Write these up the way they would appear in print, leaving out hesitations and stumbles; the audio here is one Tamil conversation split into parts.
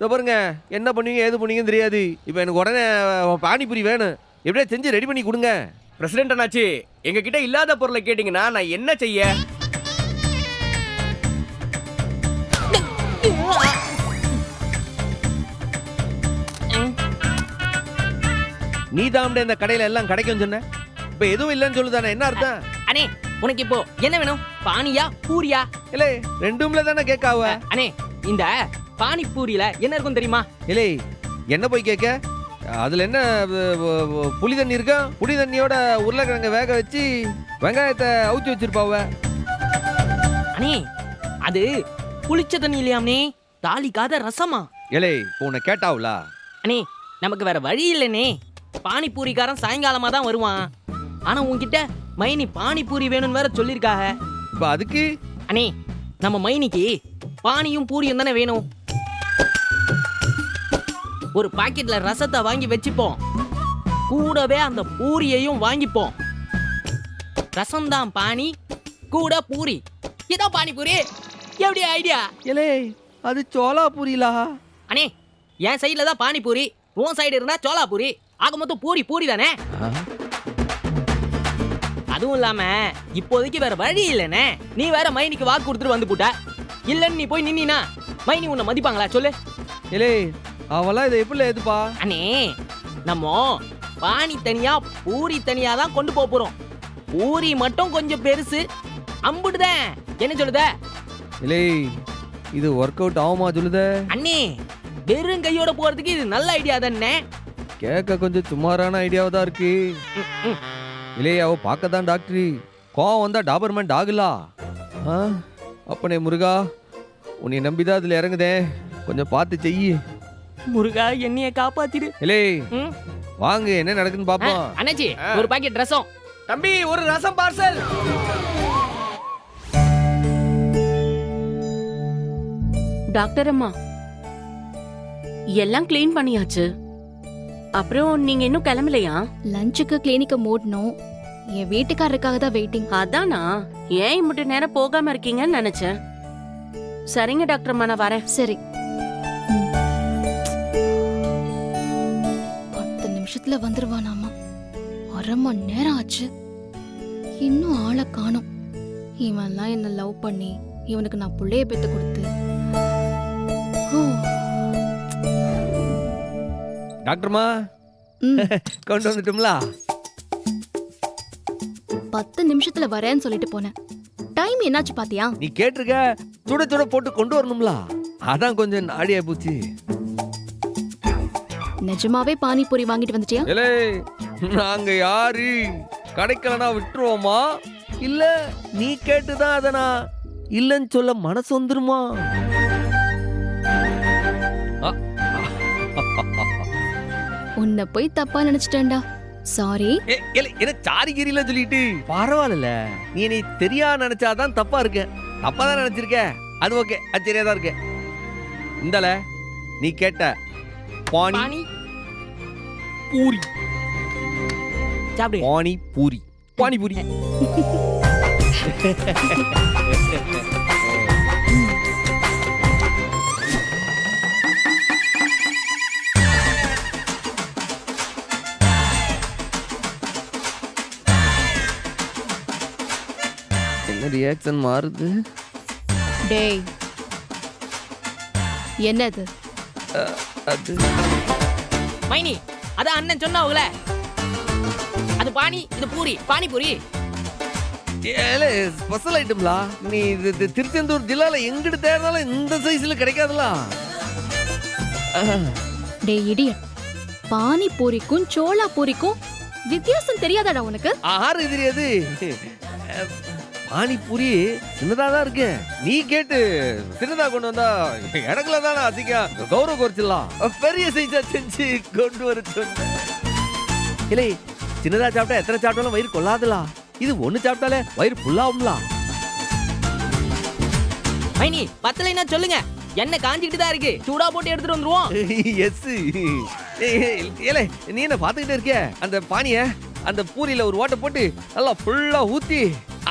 இதோ பாருங்க, என்ன பண்ணுவீங்க ஏது பண்ணுவீங்கன்னு தெரியாது. இப்போ எனக்கு உடனே பானிபூரி வேணும். எப்படியா செஞ்சு ரெடி பண்ணி கொடுங்க. பிரசிடென்ட் அண்ணாச்சி, எங்க கிட்ட இல்லாத பொருளை கேட்டீங்கன்னா நான் என்ன செய்ய? நீ தான் இந்த கடையில எல்லாம் கிடைக்கும் சொன்ன. இப்போ எதுவும் இல்லைன்னு சொல்லுதானே, என்ன அர்த்தம்? அண்ணே உனக்கு இப்போ என்ன வேணும்? பானியா பூரியா? இல்லை, ரெண்டும்ல தானே கேட்காவ. அண்ணே இந்த பானிபூரியில என்ன இருக்கும் தெரியுமா? இல்லை, என்ன போய் கேட்க? அதுல என்ன புளி தண்ணி இருக்கா? புளி தண்ணியோட உருளைக்கிழங்க வேக வச்சு வெங்காயத்தை அவுச்சு வச்சிருப்பாவ. அண்ணே அது புளிச்ச தண்ணி இல்லையாம்னே, தாளிக்காத ரசமா. இலே, உன்னை கேட்டாவுல? அண்ணே நமக்கு வேற வழி இல்லைனே. பானிபூரிக்காரன் சாயங்காலமா தான் வருவான். ஆனா உன்கிட்ட மைனி பானிபூரி வேணும்னு வேற சொல்லிருக்காக. இப்ப அதுக்கு அண்ணே நம்ம மைனிக்கு பானியும் பூரியும் தானே வேணும். ஒரு பாக்கெட்ல ரசத்தை வாங்கி வச்சுப்போம், கூடவே அந்த பூரியையும் வாங்கிப்போம். ரசம்தான் பானி, கூட பூரி. இதோ பானிபூரி. எப்படி ஐடியா? இலே, அது சோளா பூரிலா? அண்ணே என் சைடுல தான் பானிபூரி, உன் சைடு இருந்தா சோளாபூரி. ஆக மொத்தம் பூரி பூரி தானே. அதுவும் இல்லாம இப்போதைக்கு வேற வழி இல்லைனே. நீ வேற மைனிக்கு வாக்கு கொடுத்துட்டு வந்து போட்ட. இல்லன்னு நீ போய் நின்னா மைனி உன்னை மதிப்பாங்களா சொல்லு? இலே, அவளா இதை எப்படி எதுப்பா? அண்ணே நம்ம பானி தனியா பூரி தனியா தான் கொண்டு போறோம். பூரி மட்டும் கொஞ்சம் பெருசு, அம்புடுதேன். என்ன சொல்லுத? இலே, இது ஒர்க் அவுட் ஆகுமா சொல்லுத? அண்ணே வெறும் கையோட போறதுக்கு இது நல்ல ஐடியா தானே. கேட்க கொஞ்சம் சுமாரான ஐடியாவா தான் இருக்கு. இலே, அவ பார்க்கதான் டாக்டரி, கோவம் வந்தா டாபர்மேன் ஆகலா. அப்பனே முருகா, உன்னை நம்பிதான் அதுல இறங்குதே, கொஞ்சம் பார்த்து செய்யி. முருகா என்னைய காப்பாத்திடு. இலே, வாங்க என்ன நடக்குன்னு பாப்போம். அண்ணாச்சி ஒரு பாக்கெட் ரசம். தம்பி ஒரு ரசம் பார்சல். டாக்டர் அம்மா, எல்லாம் கிளீன் பண்ணியாச்சு. அப்புறம் நீங்க இன்னும் கிளம்பலையா? லஞ்சுக்கு கிளினிக்க மூடணும். என் வீட்டுக்காரருக்காக தான் வெயிட்டிங். அதானா, ஏன் இம்புட்டு நேரம் போகாம இருக்கீங்கன்னு நினைச்சேன். சரிங்க டாக்டர் அம்மா, நான் வரேன். சரி. 10 நிமிஷத்துல வந்துருவானாமா. 1/2 மணி நேரம் ஆச்சு, இன்னும் ஆளை காணோம். இவன்லாம் என்ன லவ் பண்ணி இவனுக்கு நான் புள்ளைய பெத்து கொடுத்து. டாக்டர்மா, கொண்டு வந்துட்டோம்லா? 10 நிமிஷத்துல வரேன்னு சொல்லிட்டு போனேன். டைம் என்னாச்சு பாத்தியா? நீ கேட்டிருக்க, சுட சுட போட்டு கொண்டு வரணும்ல, அதான் கொஞ்சம் நாடியா போச்சு. நிஜமாவே பானிபூரி வாங்கிட்டு வந்துட்டியா? இலே, நாங்க யாரு? கிடைக்கலனா விட்டுருவோமா? இல்ல நீ கேட்டுதான் அதனா இல்லன்னு சொல்ல மனசு வந்துருமா? உன்னை போய் தப்பா நினைச்சிட்டேன்டா. சாரி. என்ன சாரிகிரில சொல்லிட்டு பரவாயில்ல. நீ என்னை தெரியா நினைச்சாதான் தப்பா இருக்க. தப்பா தான் நினைச்சிருக்க, அது ஓகே, அது சரியா தான் இருக்கு. இந்தல நீ கேட்ட பானி பானி பூரி. சாப்பிடு. பானி பூரி, பானிபூரி. என்ன ரியாக்ஷன் மாறுது? டேய், என்னது? அது மைனி அதான் அண்ணன் சொன்னாவுல, அது பானி இது பூரி, பானிபூரி. ஏலே ஸ்பெஷல் ஐட்டம்லா. நீ இது திருச்செந்தூர் ஜில்லால எங்கிட்டு தேடினாலும் இந்த சைஸ்ல கிடைக்காதுல. டேய் இடியட், பானிபூரிக்கும் சோளா பூரிக்கும் வித்தியாசம் தெரியாதாடா உனக்கு? ஆறு தெரியாது. பானிபூரி சின்னதா தான் இருக்கு. நீ கேட்டு சின்னதா கொண்டு வந்தா எனக்குல தானே அதிகம் கௌரவ குறைச்சிடலாம். பெரிய சைஸா செஞ்சு கொண்டு வர சொன்ன. இல்லை, சின்னதா சாப்பிட்டா எத்தனை சாப்பிட்டாலும் வயிறு கொள்ளாதுலா. இது ஒண்ணு சாப்பிட்டாலே வயிறு புல்லாகும்லா. மைனி பத்தலைன்னா சொல்லுங்க, என்ன காஞ்சிக்கிட்டு தான் இருக்கு, சூடா போட்டு எடுத்துட்டு வந்துருவோம். எஸ். ஏலே, நீ என்ன பாத்துக்கிட்டே இருக்க? அந்த பானிய அந்த பூரியில ஒரு ஓட்டை போட்டு நல்லா ஃபுல்லா ஊத்தி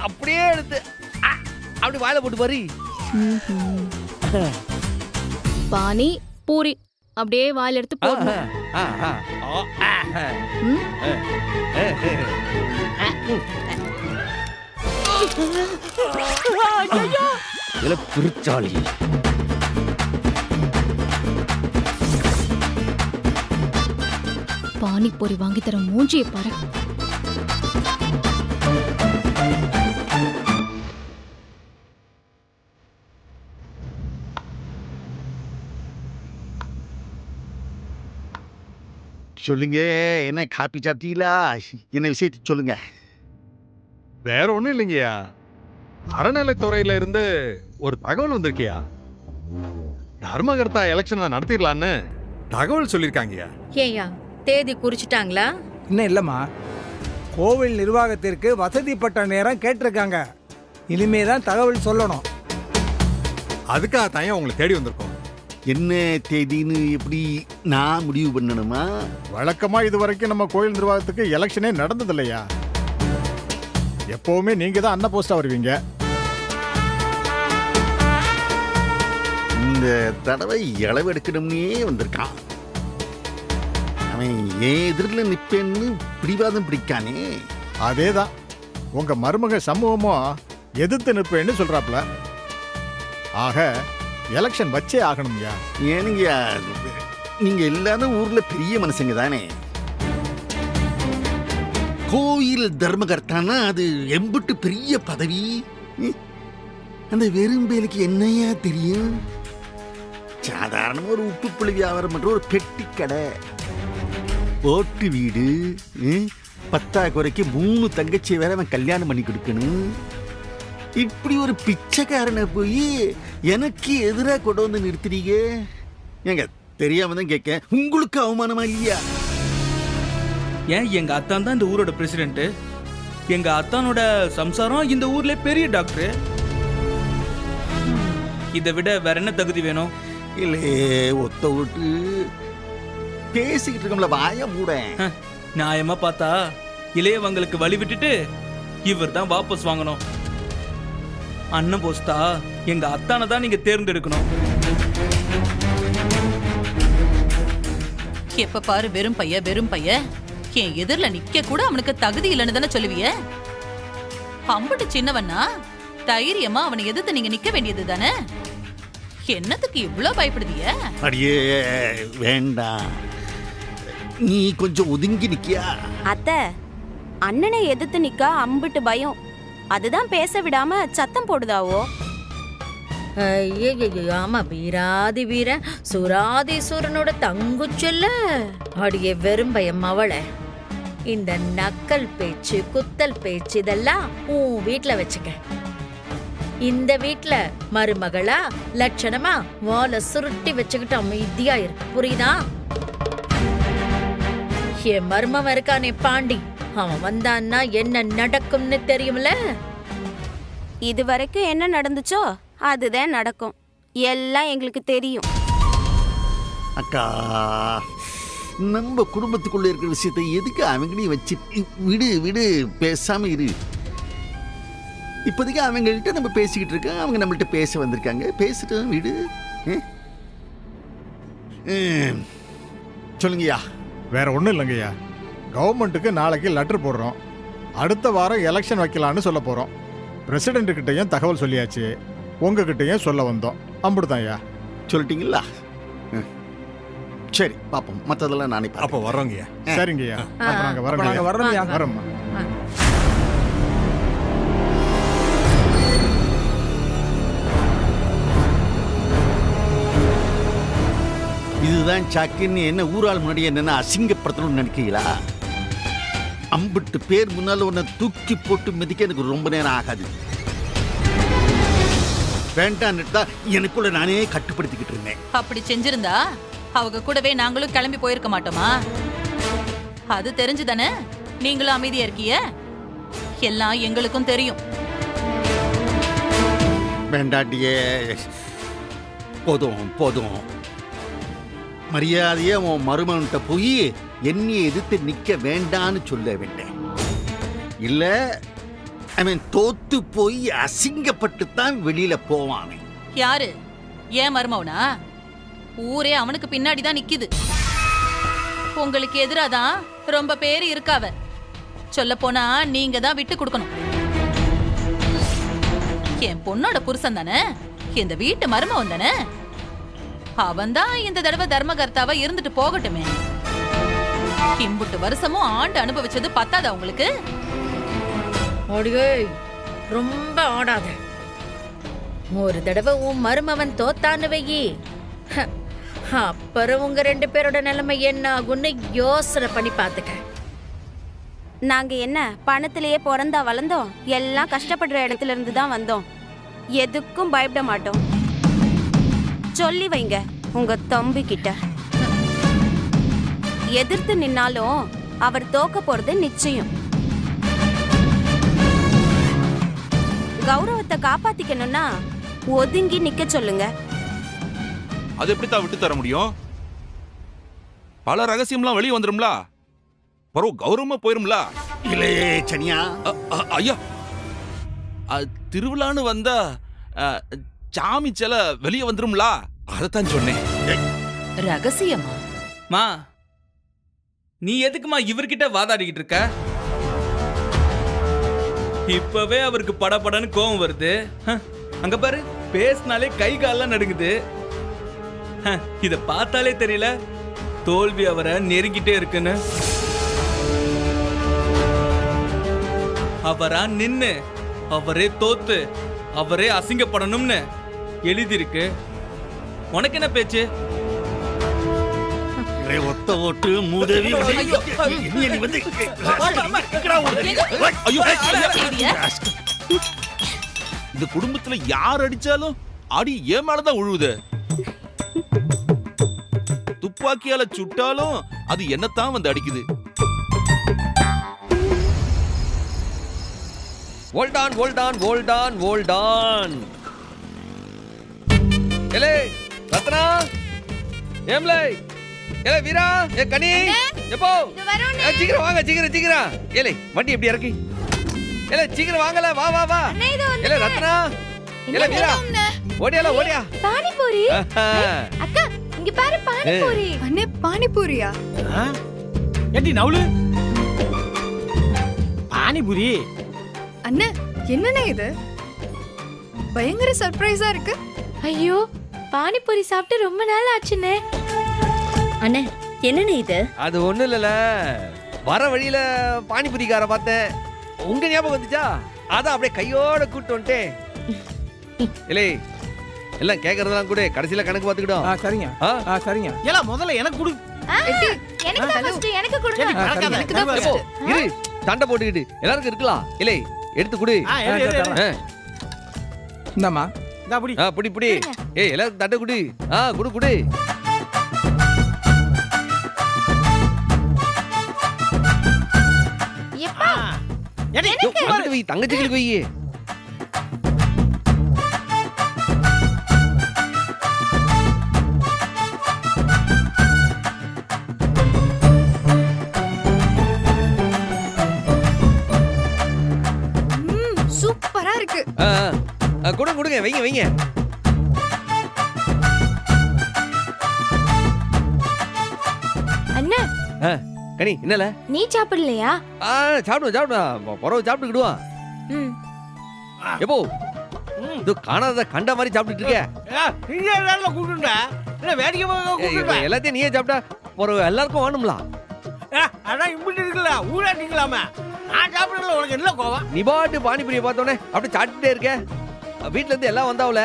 அப்படியே எடுத்து அப்படி வாயில போட்டு பாரு. பானி பூரி அப்படியே வாயில எடுத்து போடணும். ம்? பிரிச்சாளி. பானிபூரி வாங்கி தர மூஞ்சியை பாரு. சொல்லுங்க, என்ன காப்பி சாப்பிட்டீங்களா? என்ன விஷயத்தை சொல்லுங்க. வேற ஒண்ணும் இல்லைங்கய்யா, அறநிலைத்துறையில இருந்து ஒரு தகவல் வந்திருக்கியா? தர்மகர்த்தா எலெக்ஷனை நடத்திடலான்னு தகவல் சொல்லியிருக்காங்கய்யா. ஏயா தேதி குறிச்சிட்டாங்களா? இன்னும் இல்லைம்மா, கோவில் நிர்வாகத்திற்கு வசதிப்பட்ட நேரம் கேட்டிருக்காங்க. இனிமே தான் தகவல் சொல்லணும். அதுக்காக தான் உங்களை தேடி வந்திருக்கோம். என்ன தேதின்னு எப்படி நான் முடிவு பண்ணணுமா? வழக்கமா இது வரைக்கும் நம்ம கோயில் நிர்வாகத்துக்கு எலெக்ஷனே நடந்தது இல்லையா? எப்பவுமே நீங்க தான் அன்ன போஸ்டா வருவீங்க. இந்த தடவை இளவு எடுக்கணும்னே வந்திருக்கான். அவன் ஏன் எதிரில் நிப்பேன்னு பிடிவாதம் பிடிக்கானே. அதேதான் உங்க மருமக சமூகமும் எதிர்த்து நிற்பேன்னு சொல்றாப்ல. ஆக எலெக்ஷன் வச்சே ஆகணும்யா. ஏனுங்கய்யா, நீங்க எல்லாரும் ஊர்ல பெரிய மனுஷங்க தானே. கோயில் தர்மகர்த்தானா அது எம்பிட்டு பெரிய பதவி. அந்த வெறும்பேலுக்கு என்னையா தெரியும்? சாதாரணமா ஒரு உப்பு புளி வியாபாரம் பண்ற ஒரு பெட்டி கடை, ஓட்டு வீடு, பத்தாக்குறைக்கு 3 தங்கச்சி வேற அவன் கல்யாணம் பண்ணி கொடுக்கணும். இப்படி ஒரு பிச்சைக்காரனை போய் எனக்கு எதிராக கொண்டு வந்து நிறுத்துறீங்க. ஏங்க, தெரியாம தான் கேட்க, உங்களுக்கு அவமானமா இல்லையா? ஏன் எங்க அத்தான் தான் இந்த ஊரோட பிரசிடென்ட். எங்க அத்தானோட சம்சாரம் இந்த ஊர்ல பெரிய டாக்டர். இதை விட வேற என்ன தகுதி வேணும்? இல்லே, ஒத்த விட்டு பேசிக்கிட்டு இருக்கோம்ல, வாய மூட. நியாயமா பார்த்தா இளையவங்களுக்கு வழி விட்டுட்டு இவர் தான் வாபஸ் வாங்கணும். அண்ணன் போஸ்தா எங்க அத்தானை தான் நீங்க தேர்ந்தெடுக்கணும். எப்ப பாரு வெறும் பைய என் எதிரில நிக்க கூட அவனுக்கு தகுதி இல்லைன்னு தானே சொல்லுவிய? அம்புட்டு சின்னவனா தைரியமா அவனை எதிர்த்து நீங்க நிக்க வேண்டியது தானே. என்னத்துக்கு இவ்வளவு பயப்படுதிய? அடியே வேண்டாம், நீ கொஞ்சம் ஒதுங்கி நிக்கியா? அத்தை, அண்ணனை எதிர்த்து நிக்க அம்பிட்டு பயம். அதுதான் பேச விடாம சத்தம் போடுதாவோ. ஆமா, வீராதி வீரன் சுராதீஸ்வரனோட தங்குச்சொல்ல. அடியே வெறும் பயம் அவளை. இந்த நக்கல் பேச்சு குத்தல் பேச்சு இதெல்லாம் உன் வீட்டுல வச்சுக்க. இந்த வீட்டுல மருமகளா லட்சணமா வாழை சுருட்டி வச்சுக்கிட்டு அமைதியா இருக்கு, புரியுதா? என் மருமவன் இருக்கானே பாண்டி, அவன் வந்தான்னா என்ன நடக்கும்னு தெரியும்ல. இது வரைக்கும் என்ன நடந்துச்சோ அதுதான் நடக்கும். எல்லாம் எங்களுக்கு தெரியும். அக்கா, நம்ம குடும்பத்துக்குள்ள இருக்கிற விஷயத்தை எதுக்கு அவங்களையும் வச்சு விடு விடு, பேசாம இரு. இப்போதைக்கு அவங்கள்ட்ட நம்ம பேசிக்கிட்டு இருக்கோம், அவங்க நம்மள்ட்ட பேச வந்திருக்காங்க, பேசிட்டு விடு. சொல்லுங்கய்யா. வேற ஒண்ணும் இல்லைங்கய்யா, கவர்மெண்ட்டுக்கு நாளைக்கு லெட்டர் போடுறோம். அடுத்த வாரம் எலெக்ஷன் வைக்கலான்னு சொல்ல போறோம். பிரசிடென்ட் கிட்டையும் தகவல் சொல்லியாச்சு, உங்ககிட்டயும் சொல்ல வந்தோம். அம்புடுதான்யா. சொல்லிட்டீங்களா? சரி, பாப்போம். மற்றதெல்லாம் நானே அப்போ வர்றோங்கய்யா. சரிங்கய்யா, அப்ப நாங்க நாங்க வர்றோம்யா. வரோம்மா. இதுதான் சாக்குன்னு என்ன ஊரால் முன்னாடி என்னென்ன அசிங்கப்படுத்தணும்னு நினைக்கிறீங்களா? அம்பிட்டு பேர் முன்னால உன்னை தூக்கி போட்டு மிதிக்க எனக்கு ரொம்ப நேரம் ஆகாது. வேண்டான்னு தான் எனக்குள்ள நானே கட்டுப்படுத்திக்கிட்டு இருந்தேன். அப்படி செஞ்சிருந்தா அவங்க கூடவே நாங்களும் கிளம்பி போயிருக்க மாட்டோமா? அது தெரிஞ்சுதானே நீங்களும் அமைதியா இருக்கிய? எல்லாம் எங்களுக்கும் தெரியும். வேண்டாண்டியே, போதும் போதும். மரியாதையா உன் மருமன்கிட்ட போய் என்னைய எதிர்த்து நிக்க வேண்டான்னு சொல்ல வேண்டேன். இல்ல அவன் தோத்து போய் அசிங்கப்பட்டு தான் வெளியில போவானே. யாரு? ஏன் மருமவனா? ஊரே அவனுக்கு பின்னாடி தான் நிக்குது. உங்களுக்கு எதிராதான் ரொம்ப பேர் இருக்காவ. சொல்ல போனா நீங்க தான் விட்டு கொடுக்கணும். என் பொண்ணோட புருஷன் தானே, இந்த வீட்டு மருமவன் தானே, அவன் தான் இந்த தடவை தர்மகர்த்தாவா இருந்துட்டு போகட்டுமே. இம்புட்டு வருஷமும் ஆண்டு அனுபவிச்சது பத்தாதா உங்களுக்கு? அடியே ரொம்ப ஆடாத. ஒரு தடவை உன் மருமவன் தோத்தான்னு வையி, அப்புறம் உங்க 2 பேரோட நிலைமை என்ன ஆகும்னு யோசனை பண்ணி பாத்துக்க. நாங்க என்ன பணத்திலேயே பிறந்தா வளர்ந்தோம்? எல்லாம் கஷ்டப்படுற இடத்துல இருந்து தான் வந்தோம். எதுக்கும் பயப்பட மாட்டோம். சொல்லி வைங்க உங்க தம்பி கிட்ட. எதிர்த்து நின்னாலும் அவர் தோக்க போறது நிச்சயம். கௌரவத்தை காப்பாத்திக்கணும்னா ஒதுங்கி நிக்க சொல்லுங்க. அது எப்படித்தான் விட்டு தர முடியும்? பல ரகசியம்லாம் வெளியே வந்துரும்ல, பரவ கௌரவமா போயிரும்ல. இல்லையே சனியா. ஐயா, திருவிழான்னு வந்தா சாமி சில வெளியே வந்துரும்ல, அதைத்தான் சொன்னேன். ரகசியமா? மா, நீ எதுக்குமா இவர்கிட்ட வாதாடிக்கிட்டு இருக்க? இப்பவே அவருக்கு படபடன்னு கோவம் வருது. அங்க பாரு, பேசினாலே கை கால்லாம் நடுங்குது. இத பார்த்தாலே தெரியல தோல்வி அவரை நெருங்கிட்டே இருக்குன்னு. அவரா நின்னு அவரே தோத்து அவரே அசிங்கப்படணும்னு எழுதிருக்கு. உனக்கு என்ன பேச்சு? ஒத்த ஓட்டு மூதவி. இந்த குடும்பத்துல யார் அடிச்சாலும் அடி ஏன் மேலதான் உழுவுது. துப்பாக்கியால சுட்டாலும் அது என்னத்தான் வந்து அடிக்குது. வோல்டான் வோல்டான் வோல்டான் வோல்டான். ஏலே ரத்னா, ஏம்லே, ஏலே வீரா, ஏ கனி, எப்போ சீக்கிரம் வாங்க, சீக்கிரம் சீக்கிரம். ஏலே வண்டி எப்படி இறக்கி? ஏலே சீக்கிரம் வாங்கல, வா வா வா. ஏலே ரத்னா, ஏலே வீரா, ஓடியால ஓடியா. பானிபூரி. அக்கா இங்க பாரு, பானிபூரி. அண்ணே பானிபூரியா? ஏண்டி நவுலு பானிபூரி? அண்ணே என்னண்ணே இது? பயங்கர சர்ப்ரைஸா இருக்கு. ஐயோ, பானிபூரி சாப்பிட்டு ரொம்ப நாள் ஆச்சுண்ணே. அண்ணே என்னண்ணே இது? அது ஒண்ணு இல்லல, வர வழியில பானிபூரிக்கார பார்த்தேன், உங்க ஞாபகம் வந்துச்சா, அதான் அப்படியே கையோட கூட்டு வந்துட்டேன். இல்லே எல்லாம் கேக்குறதெல்லாம் கூட கடைசியில கணக்கு பார்த்துக்கிட்டோம். சரிங்க சரிங்க. எல்லாம் முதல்ல எனக்கு கொடு. எனக்கு தான் ஃபர்ஸ்ட், எனக்கு கொடுங்க. எனக்கு தான் எப்போ ஃபர்ஸ்ட். இரு, சண்டை போட்டுக்கிட்டு எல்லாருக்கும் இருக்கலாம். இல்லே எடுத்து குடு. இந்தாம்மா. புடி புடி. ஏய் எல்லாரும் தட்டை குடு. குடு குடு. எப்பா எனக்கு வை, தங்கச்சிகளுக்கு வை. சூப்பரா இருக்கு. கொடுங்க கொடுங்க, வைங்க வைங்க. அண்ணா கனி என்னல நீ சாப்பிடலையா? சாப்பிடுவோம் சாப்பிடுவோம், பரவ சாப்பிட்டுக்கிடுவோம். எப்போ இது காணாத கண்ட மாதிரி சாப்பிட்டுட்டு இருக்க? எல்லாத்தையும் நீயே சாப்பிட்டா பரவ எல்லாருக்கும் வேணும்ல. அதான் இம்பிட்டு இருக்குல்ல, ஊராட்டிங்களாமே. நான் சாப்பிடல, உனக்கு என்ன கோவம்? நீ பாட்டு பானிபூரியை பார்த்தோன்னே அப்படியே சாப்பிட்டுட்டே இருக்க. வீட்டுல இருந்து எல்லாம் வந்தாவல,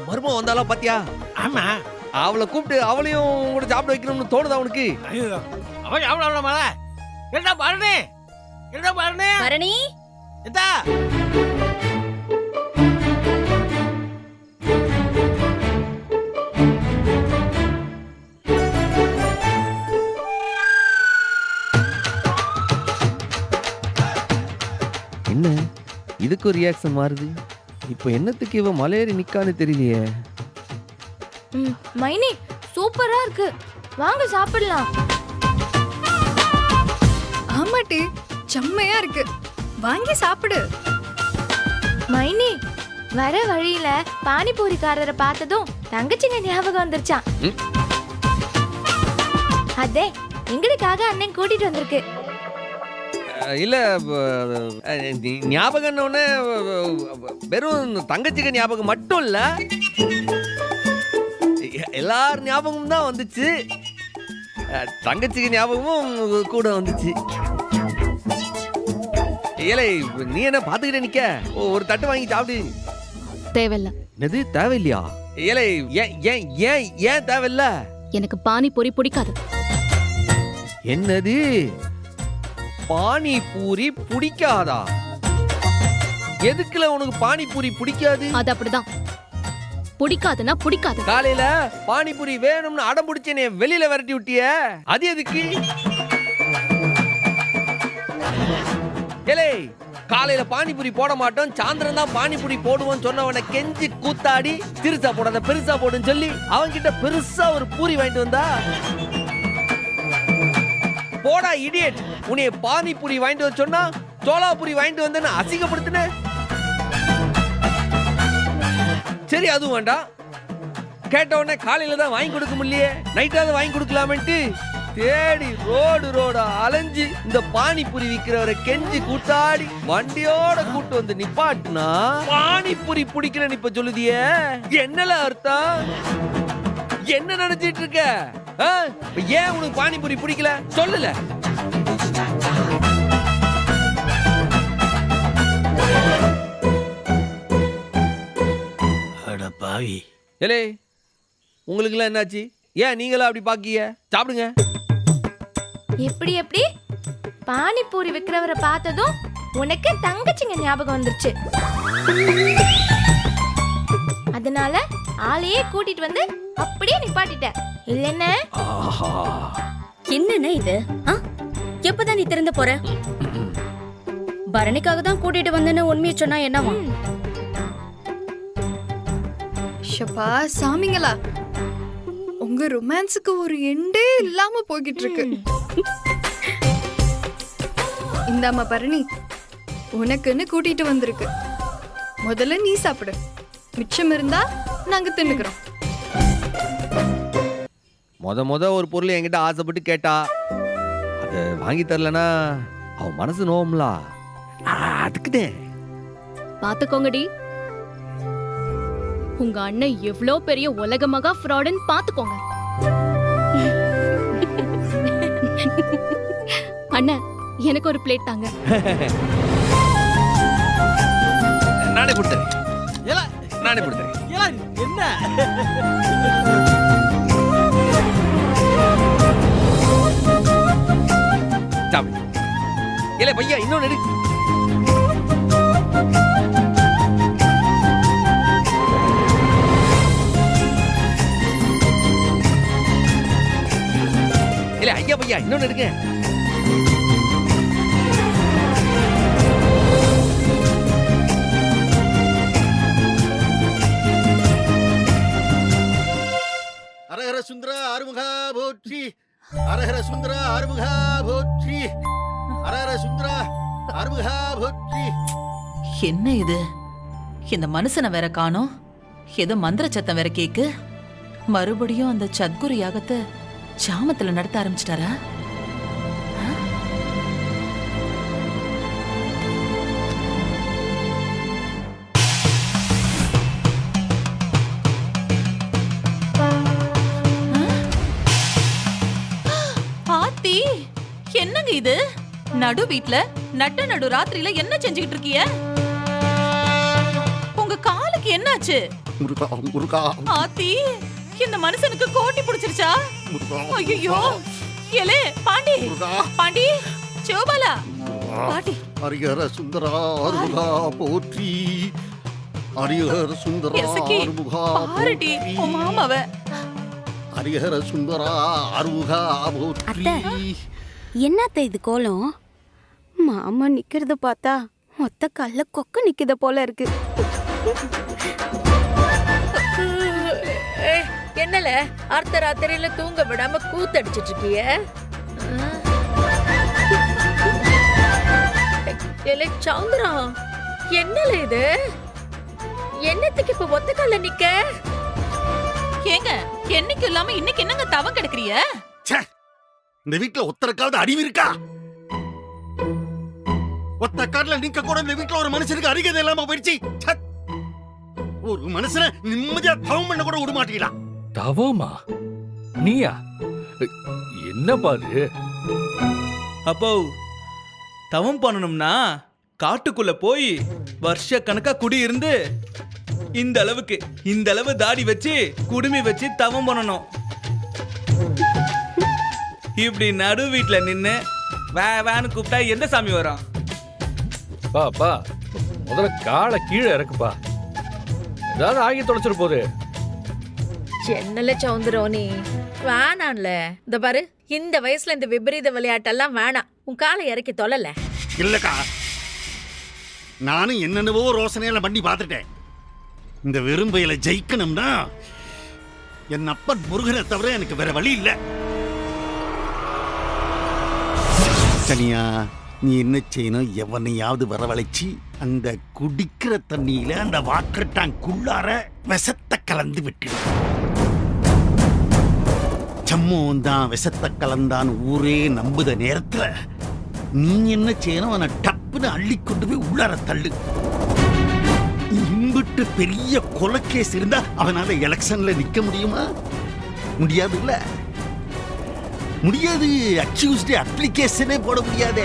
மருமம் வந்தாலும் பாத்தியா? ஆமா, அவளை கூப்பிட்டு அவளையும் கூட சாப்பிட வைக்கணும்னு தோணுதா உனக்கு? அவன் சாப்பிடலாமா? என்ன பாருனே, என்ன பாருனே பரணி. எதா என்ன இதுக்கு ஒரு ரியாக்ஷன் மாறுது? இப்போ என்னத்துக்கு இவ மலையேறி நிக்கான்னு தெரியலையே. மைனி சூப்பரா இருக்கு, வாங்க சாப்பிடலாம். ஆமாட்டி, செம்மையா இருக்கு, வாங்கி சாப்பிடு. மைனி வர வழியில பானிபூரிக்காரரை பார்த்ததும் தங்கச்சிங்க ஞாபகம் வந்துருச்சான். அதே எங்களுக்காக அண்ணன் கூட்டிட்டு வந்திருக்கு. இல்ல ஞாபகம்னு வெறும் தங்கச்சிக்கு ஞாபகம் மட்டும் இல்ல, எல்லார் ஞாபகமும் தான் வந்துச்சு. தங்கச்சிக்கு ஞாபகமும் கூட வந்துச்சு. ஏலே நீ என்ன பாத்துக்கிட்டே நிக்க? ஒரு தட்டு வாங்கி சாப்பிடு. தேவையில்ல. என்னது தேவையில்லையா? ஏலே ஏன் ஏன் ஏன் ஏன் தேவையில்ல? எனக்கு பானிபூரி பிடிக்காது. என்னது பானிபூரி பிடிக்காதா? எதுக்குல உனக்கு பானிபூரி பிடிக்காது? அது அப்படிதான், பிடிக்காதுன்னா பிடிக்காது. காலையில பானிபூரி வேணும்னு அடம் பிடிச்சேனே வெளியில விரட்டி விட்டிய, அது எதுக்கு? ஏலே காலையில பானிபூரி போட மாட்டோம், சாயந்தரம் தான் பானிபூரி போடுவோம் சொன்னவனை கெஞ்சி கூத்தாடி திருசா போடாத பெருசா போடுன்னு சொல்லி அவன்கிட்ட பெருசா ஒரு பூரி வாங்கிட்டு வந்தா. போடா இடியட், உன்னை பானிபூரி வாங்கிட்டு வர சொன்னா சோளாபூரி வாங்கிட்டு வந்தேன்னு அசிங்கப்படுத்தின. சரி அதுவும் வேண்டாம், கேட்ட உடனே காலையில தான் வாங்கி கொடுக்க முடியலையே, நைட்டாவது வாங்கி கொடுக்கலாமேன்ட்டு தேடி ரோடா அலைஞ்சு இந்த பானிபூரி விக்கிறவரை கெஞ்சி கூட்டாடி வண்டியோட கூட்டு வந்து நிப்பாட்டுனா பானிபூரி பிடிக்கலன்னு இப்ப சொல்லுதியே, என்னல அர்த்தம்? என்ன நினைச்சிட்டு இருக்க? ஏன் உனக்கு பானிபூரி பிடிக்கல சொல்லல? அட பாவி. ஏலே உங்களுக்கு எல்லாம் என்னாச்சு? ஏன் நீங்களா அப்படி பாக்கிய? சாப்பிடுங்க. எப்படி எப்படி பானிபூரி விக்கிறவரை பார்த்ததும் உனக்கு தங்கச்சிங்க ஞாபகம் வந்துருச்சு. அதனால ஆளையே கூட்டிட்டு வந்து அப்படியே நிப்பாட்டிட்ட இல்லைன்னா? என்னண்ணே இது? எப்பதான் நீ திறந்து போற? பரணிக்காக தான் கூட்டிட்டு வந்தேன்னு உண்மையை சொன்னா என்னவா? ஷப்பா சாமிங்களா, உங்க ரொமான்ஸுக்கு ஒரு எண்டே இல்லாம போய்கிட்டு இருக்கு. இந்தாம்மா பரணி, உனக்குன்னு கூட்டிட்டு வந்திருக்கு. முதல்ல நீ சாப்பிடு, மிச்சம் இருந்தா நாங்க தின்னுக்கிறோம். முத ஒரு பொருள் என்கிட்ட ஆசைப்பட்டு கேட்டா, அது வாங்கி தரலனா அவன் மனசு நோவும்ல, அதுக்குதே. பாத்துக்கோங்கடி, உங்க அண்ணன் எவ்வளோ பெரிய உலக மகா ஃப்ராடுன்னு பாத்துக்கோங்க. அண்ணன் எனக்கு ஒரு பிளேட் தாங்க. நானே கொடுத்தேன். நானே கொடுத்தேன். என்ன சாப்பிடு. இல்ல பையா இன்னொன்னு எடு. இல்ல ஐயா பையா இன்னொன்னு எடுங்க. அரஹர சுந்தர ஆறுமுகா போற்றி, அரஹர சுந்தர ஆறுமுகா போற்றி, அரஹர சுந்தர ஆறுமுகா போற்றி. என்ன இது? இந்த மனுஷனை வேற காணோம், ஏதோ மந்திர சத்தம் வேற கேக்கு. மறுபடியும் அந்த சத்குரு யாகத்தை ஜாமத்துல நடத்த ஆரம்பிச்சிட்டாரா? ஆத்தி, என்னங்க இது? நடு வீட்ல நடு ராத்திரியில என்ன செஞ்சுக்கிட்டு இருக்கீங்க? உங்க காலுக்கு என்னாச்சு? ஆத்தி, இந்த மனுஷனுக்கு கோட்டி பிடிச்சிருச்சா? ஐயோ, ஏலே பாண்டி, பாண்டி, சிவபாலா, பாண்டி. ஹரிஹர சுந்தரா ஆறுமுகா போற்றி, ஹரிஹர சுந்தரா ஆறுமுகா பாருடி உன் மாமாவ. ஹரிஹர சுந்தரா ஆறுமுகா போற்றி. என்னத்த இது கோலம்? மாமா நிக்கிறத பார்த்தா மொத்த கல்ல கொக்க நிக்கிற போல இருக்கு. என்னல அர்த்த ராத்திரியில தூங்க விடாம கூத்தடிச்சிட்டு இருக்கிய? சௌந்தரா, என்னல இது? என்னத்துக்கு இப்ப ஒத்த கால்ல நிக்க? ஏங்க, என்னைக்கு இல்லாம இன்னைக்கு என்னங்க தவம் கிடக்குறிய? இந்த வீட்டுல ஒத்தருக்காவது அறிவு இருக்கா? ஒத்த காட்டுல நிக்க கூட இந்த வீட்டுல ஒரு மனுஷனுக்கு அறிகதை இல்லாம போயிடுச்சு. ச்சே. ஒரு மனுஷனை நிம்மதியா தவம் பண்ண கூட விட மாட்டீங்களா? தவமா? நீயா? என்ன பாரு? அப்போ தவம் பண்ணணும்னா காட்டுக்குள்ள போய் வருஷ கணக்கா குடி இருந்து இந்த அளவு தாடி வச்சு குடுமி வச்சு தவம் பண்ணணும். இப்படி நடு வீட்டுல நின்னு வேன்னு கூப்பிட்டா எந்த சாமி வரும்? பா முதல்ல காலை கீழே இறக்குப்பா. ஏதாவது ஆகி தொலைச்சிரு போது. என்னல சௌந்தரம் நீ வேணான்ல. இந்த பாரு, இந்த வயசுல இந்த விபரீத விளையாட்டெல்லாம் வேணாம். உன் காலை இறக்கி தொலைல. இல்லக்கா, நானும் என்னென்னவோ ரோசனையில பண்ணி பார்த்துட்டேன். இந்த வெறும்பையில ஜெயிக்கணும்னா என் அப்பன் முருகனை தவிர எனக்கு வேற வழி இல்லை. தனியா நீ என்ன செய்யணும்? எவனையாவது வரவழைச்சி அந்த குடிக்கிற தண்ணியில அந்த வாட்டர் டேங்குள்ளார விஷத்தை கலந்து விட்டுடும். சம்மோன் தான் விஷத்தை கலந்தான் ஊரே நம்புத நேரத்துல நீ என்ன செய்யணும்? அவனை டப்புன்னு அள்ளி கொண்டு போய் உள்ளார தள்ளு. இம்பிட்டு பெரிய கொலைக்கேஸ் இருந்தா அவனால எலெக்ஷன்ல நிக்க முடியுமா? முடியாது இல்ல, முடியாது. அக்யூஸ்ட் அப்ளிகேஷனே போட முடியாது.